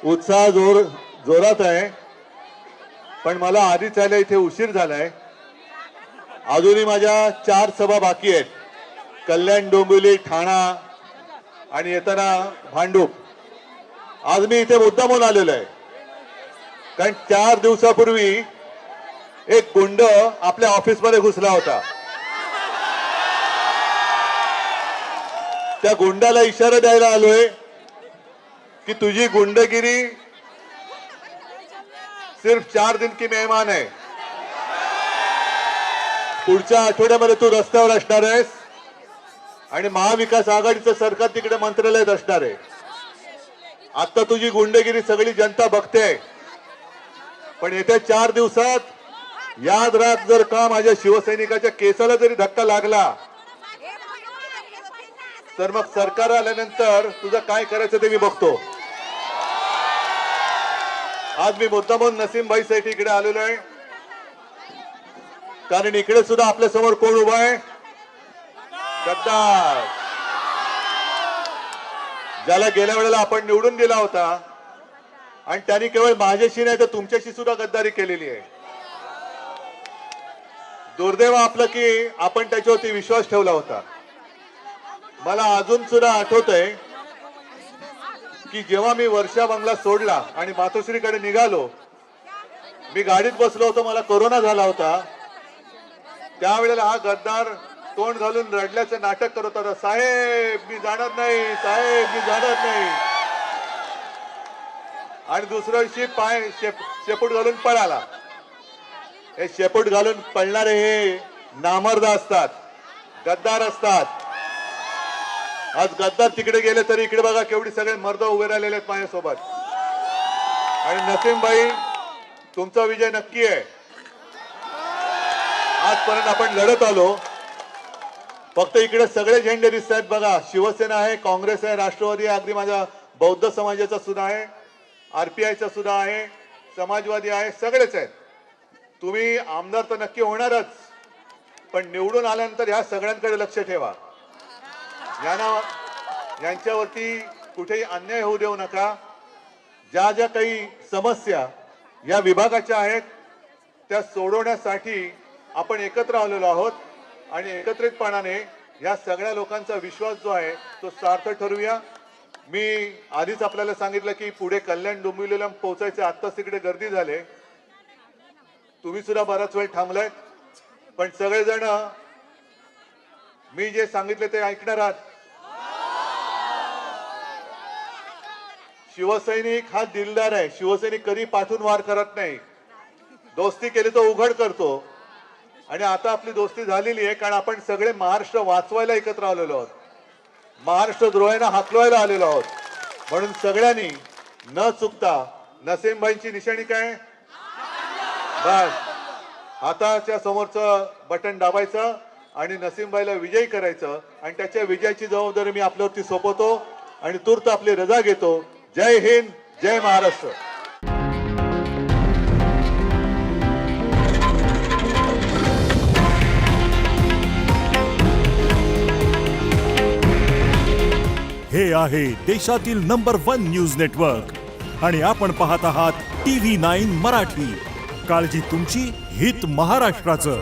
उत्साह जोरात आहे, पण मला आधीच यायला इथे उशीर झालाय. अजूनही माझ्या 4 सभा बाकी आहेत. कल्याण, डोंबिवली, ठाणा आणि येताना भांडूप. आज मी इथे मुद्दामून आलेलो आहे कारण 4 दिवसापूर्वी एक गुंड आपल्या ऑफिसमध्ये घुसला होता. त्या गुंडाला इशारा द्यायला आलोय कि तुझी गुंडगिरी सिर्फ 4 दिन की मेहमान है. पुढच्या आठवड्यामध्ये तू रस्त्यावर असणार आहेस आणि महाविकास आघाडीचं सरकार तिकडे मंत्रालयात असणार आहे. आता तुझी गुंडगिरी सगळी जनता बघते, पण येत्या 4 दिवसात याद राख, जर का माझ्या शिवसैनिकाच्या केसाला जरी धक्का लागला तर मग सरकार आल्यानंतर तुझं काय करायचं ते मी बघतो. आज मी मुद्दामून नसीम भाई साठी इकडे आलेलो आहे कारण इकडे सुद्धा आपल्या समोर कोण उभा आहे? गद्दार, ज्याला गेल्या वेळेला आपण निवडून दिला होता आणि त्यांनी केवळ माझ्याशी नाही तर तुमच्याशी सुद्धा गद्दारी केलेली आहे. दुर्दैव आपलं की आपण त्याच्यावरती विश्वास ठेवला होता. मला अजून सुद्धा आठवतंय की जेव्हा मी वर्षा बंगला सोडला आणि मातोश्रीकडे निघालो, मी गाडीत बसलो होतो, मला कोरोना झाला होता. त्यावेळेला हा गद्दार तोंड घालून रडल्याचं नाटक करत होता. साहेब मी जाणार नाही, साहेब मी जाणार नाही. आणि दुसऱ्या दिवशी पाय शेपूट घालून पळाला. हे शेपूट घालून पळणारे हे नामर्द असतात, गद्दार असतात. आज गद्दार तिकडे गेले तरी इकडे बघा केवढी सगळे मर्द उभे राहिलेले आहेत माझ्यासोबत. आणि नसीम भाई, तुमचा विजय नक्की आहे. आजपर्यंत आपण लढत आलो. फक्त इकडे सगळे झेंडे दिसत आहेत बघा. शिवसेना आहे, काँग्रेस आहे, राष्ट्रवादी आहे, अगदी माझ्या बौद्ध समाजाचा सुद्धा आहे, आरपीआयचा सुद्धा आहे, समाजवादी आहे, सगळेच आहेत. तुम्ही आमदार तर नक्की होणारच, पण निवडून आल्यानंतर ह्या सगळ्यांकडे लक्ष ठेवा. यांच्यावरती कुठेही अन्याय होऊ देऊ नका. ज्या ज्या काही समस्या या विभागाच्या आहेत त्या सोडवण्यासाठी आपण एकत्र आलेलो आहोत आणि एकत्रितपणाने या सगळ्या लोकांचा विश्वास जो आहे तो सार्थ ठरवूया. मी आधीच आपल्याला सांगितलं की पुढे कल्याण डोंबिवलीला पोहोचायचे, आत्ताच तिकडे गर्दी झाले. तुम्ही सुद्धा बराच वेळ थांबलाय, पण सगळेजण मी जे सांगितले ते ऐकणार आहात. शिवसैनिक हा दिलदार आहे. शिवसैनिक कधी पाठून वार करत नाही. दोस्ती केली तो उघड करतो. आणि आता आपली दोस्ती झालेली आहे कारण आपण सगळे महाराष्ट्र वाचवायला एकत्र आलेलो आहोत, महाराष्ट्र द्रोहांना हाकलवायला आलेलो आहोत. म्हणून सगळ्यांनी न चुकता नसीमभाईंची निशाणी काय, बस हाताच्या समोरचं बटन दाबायचं आणि नसीमभाईला विजयी करायचं. आणि त्याच्या विजयाची जबाबदारी मी आपल्यावरती सोपवतो आणि तूर्त आपली रजा घेतो. जय हिंद, जय महाराष्ट्र. हे आहे देशातील नंबर 1 न्यूज नेटवर्क आणि आपण पाहत आहात TV9 मराठी. काळजी तुमची, हित महाराष्ट्राचं.